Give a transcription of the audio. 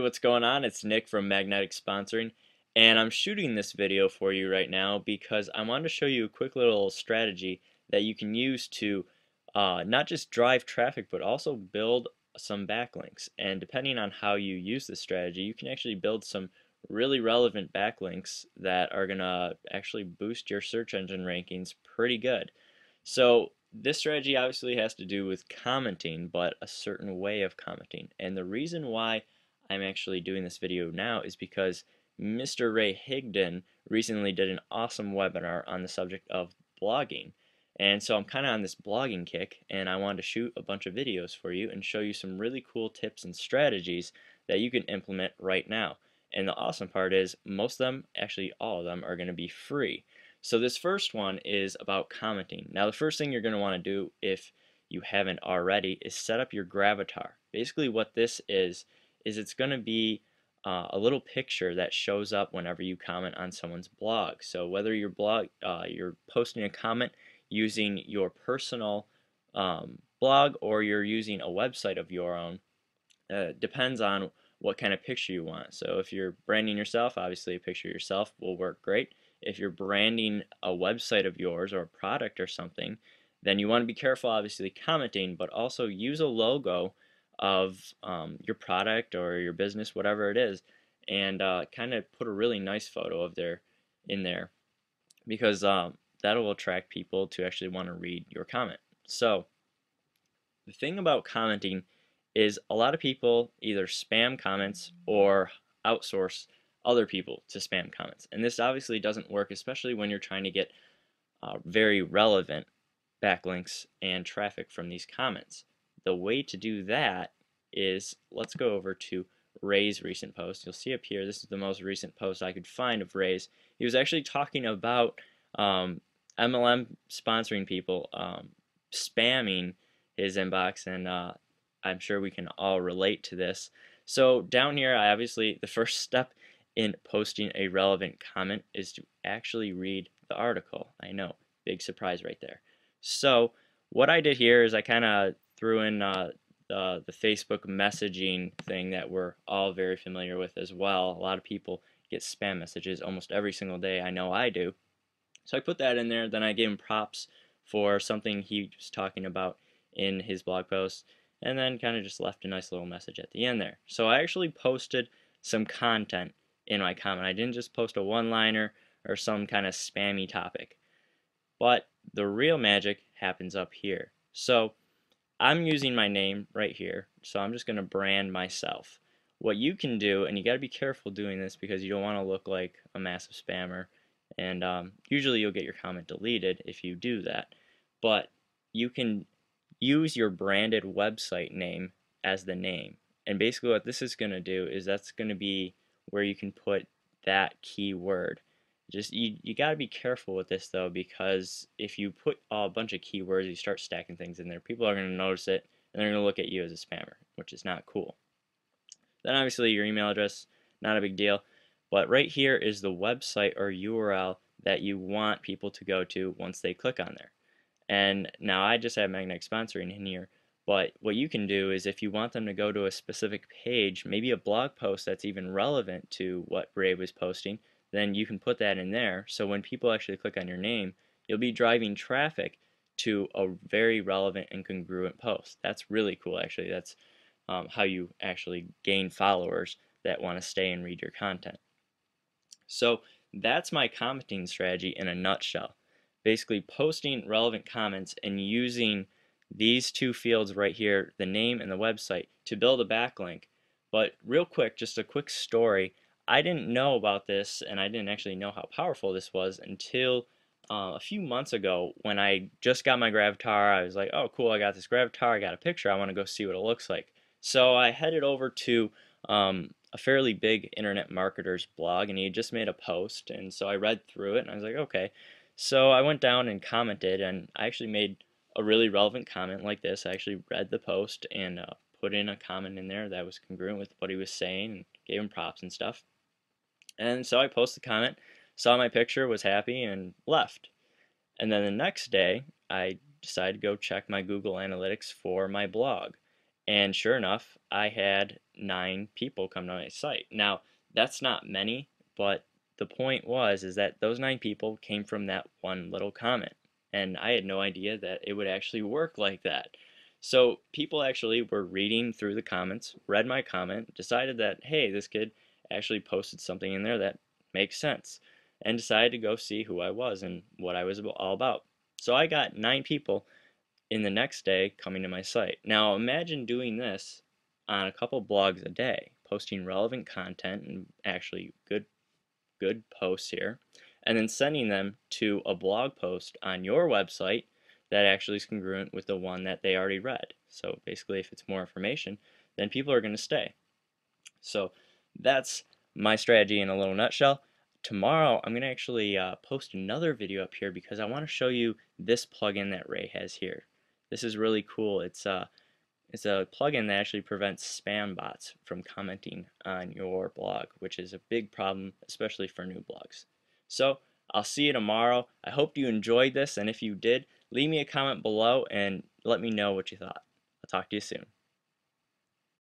what's going on? It's Nick from Magnetic Sponsoring, and I'm shooting this video for you right now because I wanted to show you a quick little strategy that you can use to not just drive traffic but also build some backlinks. And depending on how you use this strategy, you can actually build some really relevant backlinks that are gonna actually boost your search engine rankings pretty good. So this strategy obviously has to do with commenting, but a certain way of commenting. And the reason why I'm actually doing this video now is because Mr. Ray Higdon recently did an awesome webinar on the subject of blogging. And so I'm kind of on this blogging kick, and I wanted to shoot a bunch of videos for you and show you some really cool tips and strategies that you can implement right now. And the awesome part is most of them, actually all of them, are going to be free. So this first one is about commenting. Now the first thing you're going to want to do, if you haven't already, is set up your gravatar. Basically what this is it's going to be a little picture that shows up whenever you comment on someone's blog. So whether you're posting a comment using your personal blog or you're using a website of your own, depends on what kind of picture you want. So if you're branding yourself, obviously a picture of yourself will work great. If you're branding a website of yours or a product or something, then you want to be careful, obviously, commenting, but also use a logo of your product or your business, whatever it is, and kind of put a really nice photo of in there, because that'll attract people to actually want to read your comment. So the thing about commenting is a lot of people either spam comments or outsource other people to spam comments. And this obviously doesn't work, especially when you're trying to get very relevant backlinks and traffic from these comments. The way to do that is, let's go over to Ray's recent post. You'll see up here, this is the most recent post I could find of Ray's. He was actually talking about MLM sponsoring people spamming his inbox, and I'm sure we can all relate to this. So down here, obviously the first step in posting a relevant comment is to actually read the article. I know, big surprise right there. So what I did here is I kind of threw in the Facebook messaging thing that we're all very familiar with as well. A lot of people get spam messages almost every single day. I know I do. So I put that in there. Then I gave him props for something he was talking about in his blog post, and then kind of just left a nice little message at the end there. So I actually posted some content in my comment. I didn't just post a one-liner or some kind of spammy topic. But the real magic happens up here. So I'm using my name right here, so I'm just going to brand myself. What you can do, and you got to be careful doing this because you don't want to look like a massive spammer, and usually you'll get your comment deleted if you do that, but you can use your branded website name as the name. And basically what this is going to do is that's going to be where you can put that keyword. Just you got to be careful with this though, because if you put a bunch of keywords, you start stacking things in there, people are going to notice it and they're going to look at you as a spammer, which is not cool. Then obviously your email address, not a big deal, but right here is the website or URL that you want people to go to once they click on there. And now I just have magnetic sponsoring in here, but what you can do is if you want them to go to a specific page, maybe a blog post that's even relevant to what Ray was posting, then you can put that in there. So when people actually click on your name, you'll be driving traffic to a very relevant and congruent post. That's really cool, actually. That's how you actually gain followers that want to stay and read your content. So that's my commenting strategy in a nutshell. Basically posting relevant comments and using these two fields right here, the name and the website, to build a backlink. But real quick, just a quick story. I didn't know about this, and I didn't actually know how powerful this was until a few months ago when I just got my Gravatar. I was like, oh cool, I got this Gravatar, I got a picture, I want to go see what it looks like. So I headed over to a fairly big internet marketer's blog, and he had just made a post, and so I read through it and I was like, okay. So I went down and commented, and I actually made a really relevant comment like this. I actually read the post and put in a comment in there that was congruent with what he was saying and gave him props and stuff. And so I posted the comment, saw my picture, was happy, and left. And then the next day, I decided to go check my Google Analytics for my blog. And sure enough, I had 9 people come to my site. Now, that's not many, but the point was is that those 9 people came from that one little comment. And I had no idea that it would actually work like that. So people actually were reading through the comments, read my comment, decided that, hey, this kid actually posted something in there that makes sense, and decided to go see who I was and what I was all about. So I got 9 people in the next day coming to my site. Now imagine doing this on a couple blogs a day, posting relevant content and actually good posts here, and then sending them to a blog post on your website that actually is congruent with the one that they already read. So basically, if it's more information, then people are going to stay. So that's my strategy in a little nutshell. Tomorrow, I'm going to actually post another video up here because I want to show you this plugin that Ray has here. This is really cool. It's a plugin that actually prevents spam bots from commenting on your blog, which is a big problem, especially for new blogs. So I'll see you tomorrow. I hope you enjoyed this, and if you did, leave me a comment below and let me know what you thought. I'll talk to you soon.